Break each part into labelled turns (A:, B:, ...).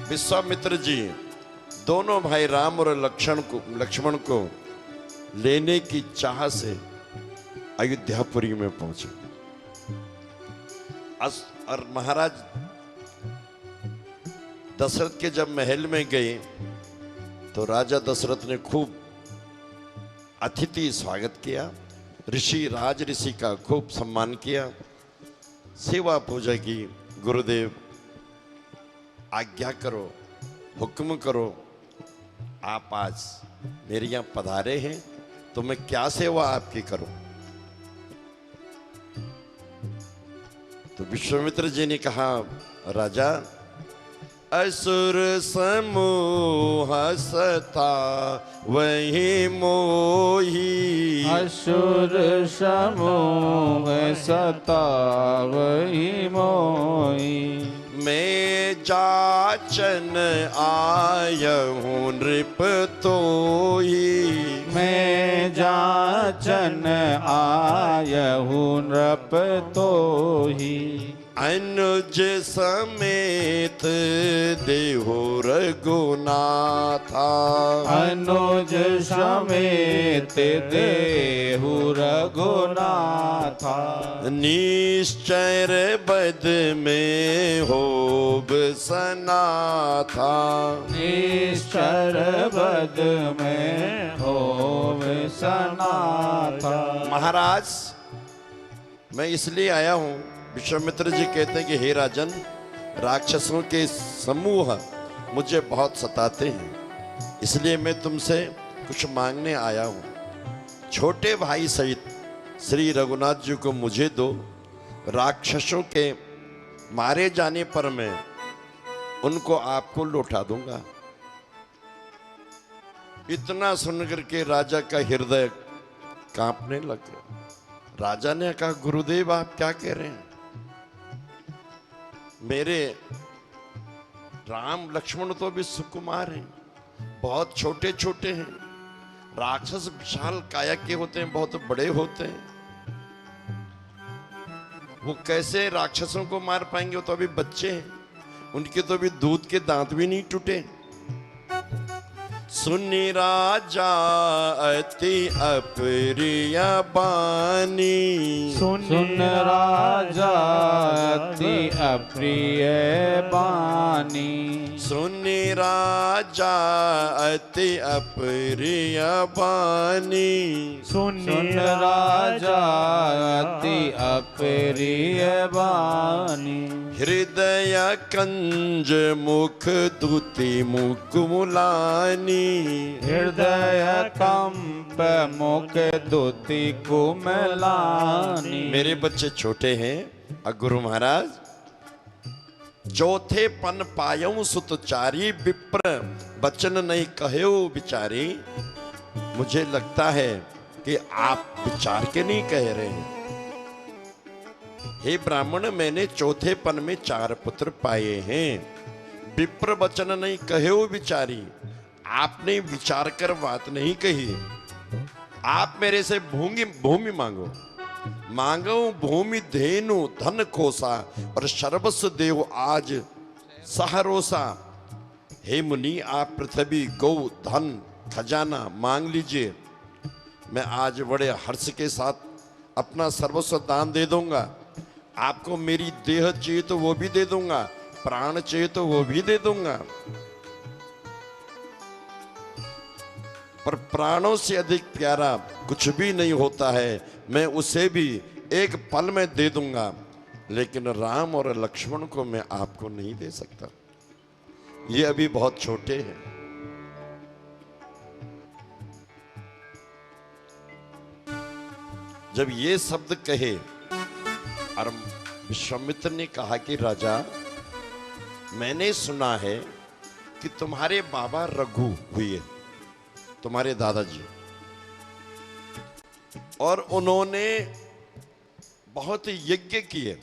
A: विश्वामित्र जी दोनों भाई राम और लक्ष्मण को लेने की चाह से अयोध्यापुरी में पहुंचे। और महाराज दशरथ के जब महल में गए तो राजा दशरथ ने खूब अतिथि स्वागत किया, राज ऋषि का खूब सम्मान किया, सेवा पूजा की। गुरुदेव आज्ञा करो, हुक्म करो, आप आज मेरे यहाँ पधारे हैं तो मैं क्या सेवा आपकी करूं। तो विश्वामित्र जी ने कहा, राजा असुर समूह सता वही मोही,
B: असुर समूह सता वही मोही,
A: मैं जाचन आयहूँ नृप तोही,
B: मैं जाचन आयहूँ नृप तोही,
A: अनुज समेत देहो रघुनाथा,
B: अनुज समेत देहु रघुनाथा,
A: निश्चर बद में होब सनाथा,
B: निश्चर बद में होव सनाथा।
A: महाराज मैं इसलिए आया हूं, विश्वामित्र जी कहते हैं कि हे राजन, राक्षसों के समूह मुझे बहुत सताते हैं, इसलिए मैं तुमसे कुछ मांगने आया हूं। छोटे भाई सहित श्री रघुनाथ जी को मुझे दो, राक्षसों के मारे जाने पर मैं उनको आपको लौटा दूंगा। इतना सुनकर के राजा का हृदय कांपने लग गया। राजा ने कहा, गुरुदेव आप क्या कह रहे हैं? मेरे राम लक्ष्मण तो भी सुकुमार हैं, बहुत छोटे छोटे हैं, राक्षस विशाल काया के होते हैं, बहुत बड़े होते हैं, वो कैसे राक्षसों को मार पाएंगे? वो तो अभी बच्चे हैं, उनके तो अभी दूध के दांत भी नहीं टूटे। सुनी राजा अति अप्रिय बानी,
B: सुन राजा अति अप्रिय बानी,
A: सुनी राजा अति अप्रिय बानी,
B: सुन राजा अति अप्रिय बानी,
A: हृदय कंज मुख दुति मुकुलानी,
B: हृदय कंप मुख दुति कुमलानी।
A: मेरे बच्चे छोटे हैं और गुरु महाराज चौथे पन पायऊ सुतचारी, विप्र बचन नहीं कहो बिचारी। मुझे लगता है कि आप विचार के नहीं कह रहे हैं। हे ब्राह्मण, मैंने चौथे पन में 4 पुत्र पाए हैं, विप्र वचन नहीं कहो बिचारी। आपने विचार कर बात नहीं कही। आप मेरे से भूमि मांगो, मांगो भूमि धेनु धन खोसा और सर्वस्व देव आज सहरोसा। हे मुनि, आप पृथ्वी गौ धन खजाना मांग लीजिए, मैं आज बड़े हर्ष के साथ अपना सर्वस्व दान दे दूंगा। आपको मेरी देह चाहिए तो वो भी दे दूंगा, प्राण चाहिए तो वो भी दे दूंगा, पर प्राणों से अधिक प्यारा कुछ भी नहीं होता है, मैं उसे भी एक पल में दे दूंगा, लेकिन राम और लक्ष्मण को मैं आपको नहीं दे सकता, ये अभी बहुत छोटे हैं। जब ये शब्द कहे और विश्वामित्र ने कहा कि राजा, मैंने सुना है कि तुम्हारे बाबा रघु हुए, तुम्हारे दादाजी, और उन्होंने बहुत यज्ञ किए,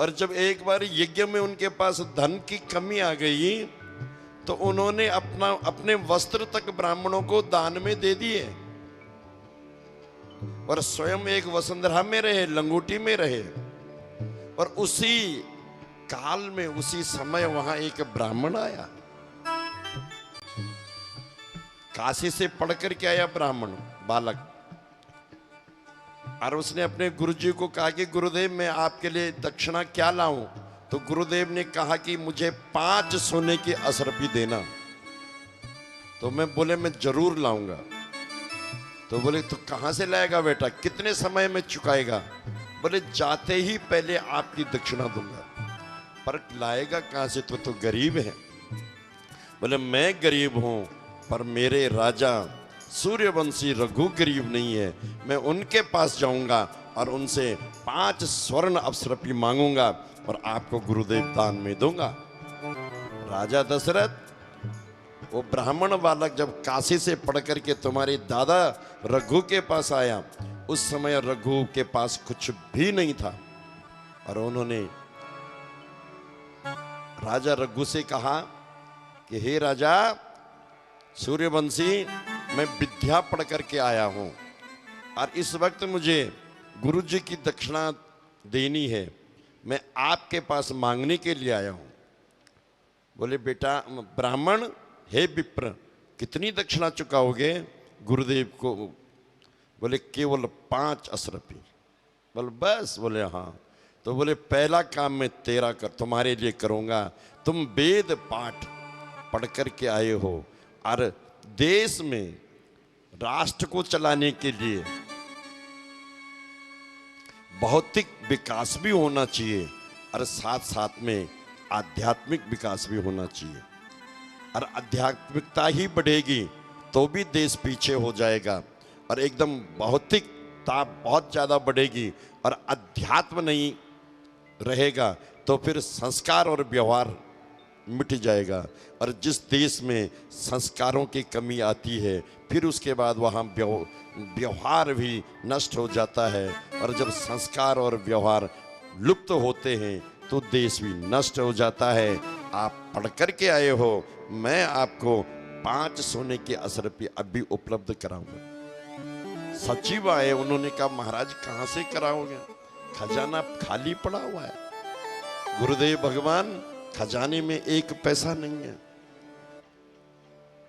A: और जब एक बार यज्ञ में उनके पास धन की कमी आ गई तो उन्होंने अपने वस्त्र तक ब्राह्मणों को दान में दे दिए, और स्वयं एक वसुंधरा में रहे, लंगोटी में रहे, और उसी काल में उसी समय वहां एक ब्राह्मण आया, काशी से पढ़ करके आया ब्राह्मण बालक, और उसने अपने गुरुजी को कहा कि गुरुदेव मैं आपके लिए दक्षिणा क्या लाऊं? तो गुरुदेव ने कहा कि मुझे 5 सोने की असरफी देना। तो मैं बोले मैं जरूर लाऊंगा। तो बोले तो कहां से लाएगा बेटा, कितने समय में चुकाएगा? बोले जाते ही पहले आपकी दक्षिणा दूंगा। पर लाएगा कहां से, तो गरीब है। बोले मैं गरीब हूं, पर मेरे राजा सूर्यवंशी रघु गरीब नहीं है। मैं उनके पास जाऊंगा और उनसे 5 स्वर्ण अप्सरपी मांगूंगा और आपको गुरुदेव दान में दूंगा। राजा दशरथ, वो ब्राह्मण बालक जब काशी से पढ़ करके तुम्हारे दादा रघु के पास आया, उस समय रघु के पास कुछ भी नहीं था। और उन्होंने राजा रघु से कहा कि हे राजा सूर्यवंशी, मैं विद्या पढ़ करके आया हूं और इस वक्त मुझे गुरुजी की दक्षिणा देनी है। मैं आपके पास मांगने के लिए आया हूं। बोले बेटा ब्राह्मण, हे विप्र, कितनी दक्षिणा चुकाओगे गुरुदेव को? बोले केवल 5 असरफी। बोले बस? बोले हाँ। तो बोले पहला काम मैं तेरा तुम्हारे लिए करूंगा। तुम वेद पाठ पढ़ करके आए हो और देश में राष्ट्र को चलाने के लिए भौतिक विकास भी होना चाहिए और साथ साथ में आध्यात्मिक विकास भी होना चाहिए। और आध्यात्मिकता ही बढ़ेगी तो भी देश पीछे हो जाएगा, और एकदम भौतिकता बहुत ज़्यादा बढ़ेगी और अध्यात्म नहीं रहेगा तो फिर संस्कार और व्यवहार मिट जाएगा। और जिस देश में संस्कारों की कमी आती है फिर उसके बाद वहाँ व्यवहार भी नष्ट हो जाता है, और जब संस्कार और व्यवहार लुप्त होते हैं तो देश भी नष्ट हो जाता है। आप पढ़ कर के आए हो, मैं आपको 5 सोने की असरफी अभी उपलब्ध कराऊंगा। सचिव आए, उन्होंने कहा महाराज कहाँ से कराओगे, खजाना खाली पड़ा हुआ है। गुरुदेव भगवान, खजाने में 1 पैसा नहीं है।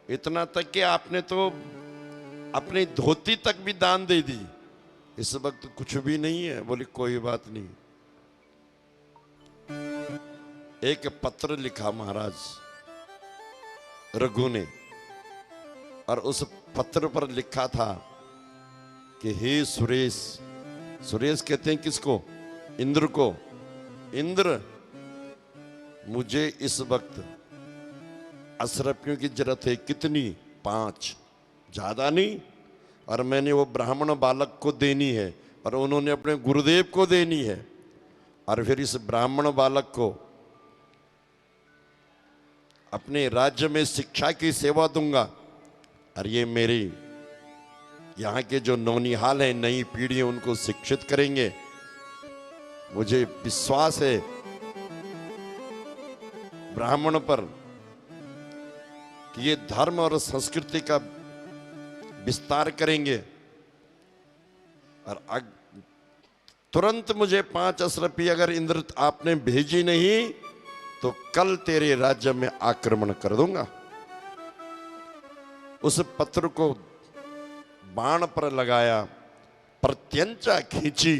A: इतना तक कि आपने तो अपनी धोती तक भी दान दे दी, इस वक्त कुछ भी नहीं है। बोले कोई बात नहीं। एक पत्र लिखा महाराज रघु ने, और उस पत्र पर लिखा था कि हे सुरेश, सुरेश कहते हैं किसको? इंद्र को। इंद्र, मुझे इस वक्त असरफियों की जरूरत है। कितनी? 5, ज्यादा नहीं। और मैंने वो ब्राह्मण बालक को देनी है और उन्होंने अपने गुरुदेव को देनी है, और फिर इस ब्राह्मण बालक को अपने राज्य में शिक्षा की सेवा दूंगा। और ये मेरी यहाँ के जो नौनिहाल है, नई पीढ़ी है, उनको शिक्षित करेंगे। मुझे विश्वास है ब्राह्मण पर कि ये धर्म और संस्कृति का विस्तार करेंगे। और तुरंत मुझे 5 असरफी अगर इंद्र आपने भेजी नहीं तो कल तेरे राज्य में आक्रमण कर दूंगा। उस पत्र को बाण पर लगाया, प्रत्यंचा खींची,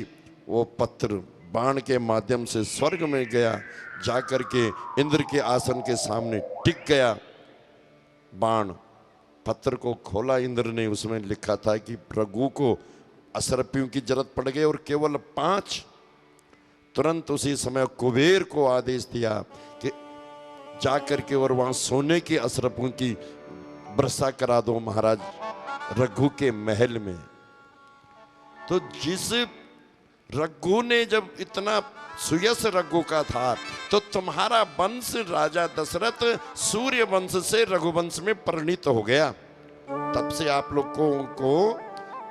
A: वो पत्र बाण के माध्यम से स्वर्ग में गया, जाकर के इंद्र के आसन के सामने टिक गया। बाण पत्र को खोला इंद्र ने, उसमें लिखा था कि रघु को असरफियों की जरूरत पड़ गई और केवल 5। तुरंत उसी समय कुबेर को आदेश दिया कि जाकर के और वहां सोने की असरफियों की वर्षा करा दो महाराज रघु के महल में। तो जिस रघु ने जब इतना सुयश रघु का था, तो तुम्हारा वंश राजा दशरथ सूर्य वंश से रघुवंश में परिणित हो गया। तब से आप लोगों को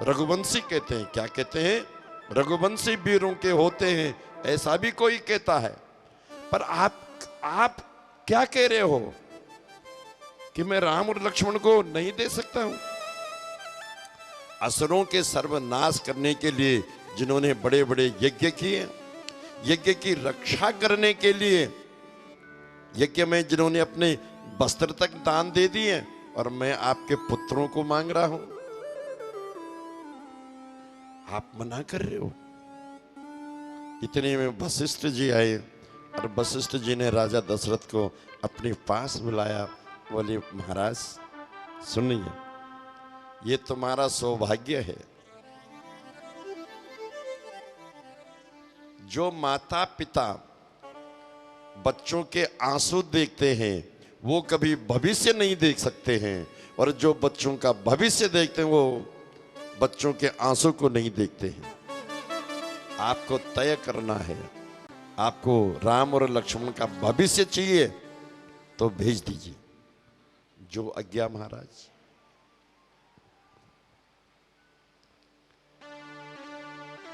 A: रघुवंशी कहते हैं। क्या कहते हैं? रघुवंशी वीरों के होते हैं, ऐसा भी कोई कहता है। पर आप क्या कह रहे हो कि मैं राम और लक्ष्मण को नहीं दे सकता हूं? असुरों के सर्वनाश करने के लिए जिन्होंने बड़े बड़े यज्ञ किए, यज्ञ की रक्षा करने के लिए यज्ञ में जिन्होंने अपने वस्त्र तक दान दे दिए और मैं आपके पुत्रों को मांग रहा हूं, आप मना कर रहे हो। इतने में वशिष्ठ जी आए और वशिष्ठ जी ने राजा दशरथ को अपने पास बुलाया। बोले महाराज सुनिए, ये तुम्हारा सौभाग्य है, जो माता पिता बच्चों के आंसू देखते हैं वो कभी भविष्य नहीं देख सकते हैं, और जो बच्चों का भविष्य देखते हैं वो बच्चों के आंसू को नहीं देखते हैं। आपको तय करना है, आपको राम और लक्ष्मण का भविष्य चाहिए तो भेज दीजिए। जो आज्ञा महाराज।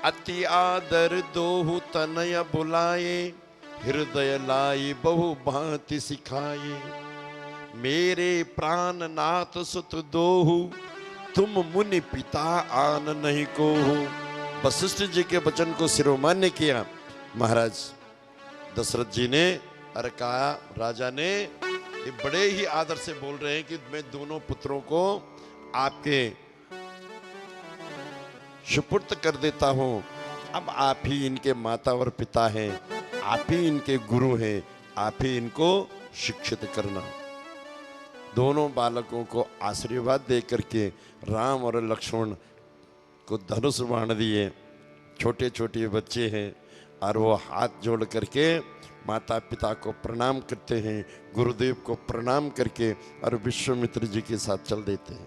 A: अति आदर दोहु तनय बुलाए, हृदय लाई बहु भांति सिखाए। मेरे प्राण नाथ सुत दोहु, तुम मुनि पिता आन नहीं को हो। वशिष्ठ जी के वचन को शिरोमान्य किया महाराज दशरथ जी ने, और कहा राजा ने, ये बड़े ही आदर से बोल रहे हैं कि मैं दोनों पुत्रों को आपके सुपुर्द कर देता हूं। अब आप ही इनके माता और पिता हैं, आप ही इनके गुरु हैं, आप ही इनको शिक्षित करना। दोनों बालकों को आशीर्वाद दे करके राम और लक्ष्मण को धनुष बाण दिए। छोटे छोटे बच्चे हैं और वो हाथ जोड़ करके माता पिता को प्रणाम करते हैं, गुरुदेव को प्रणाम करके और विश्वामित्र जी के साथ चल देते हैं।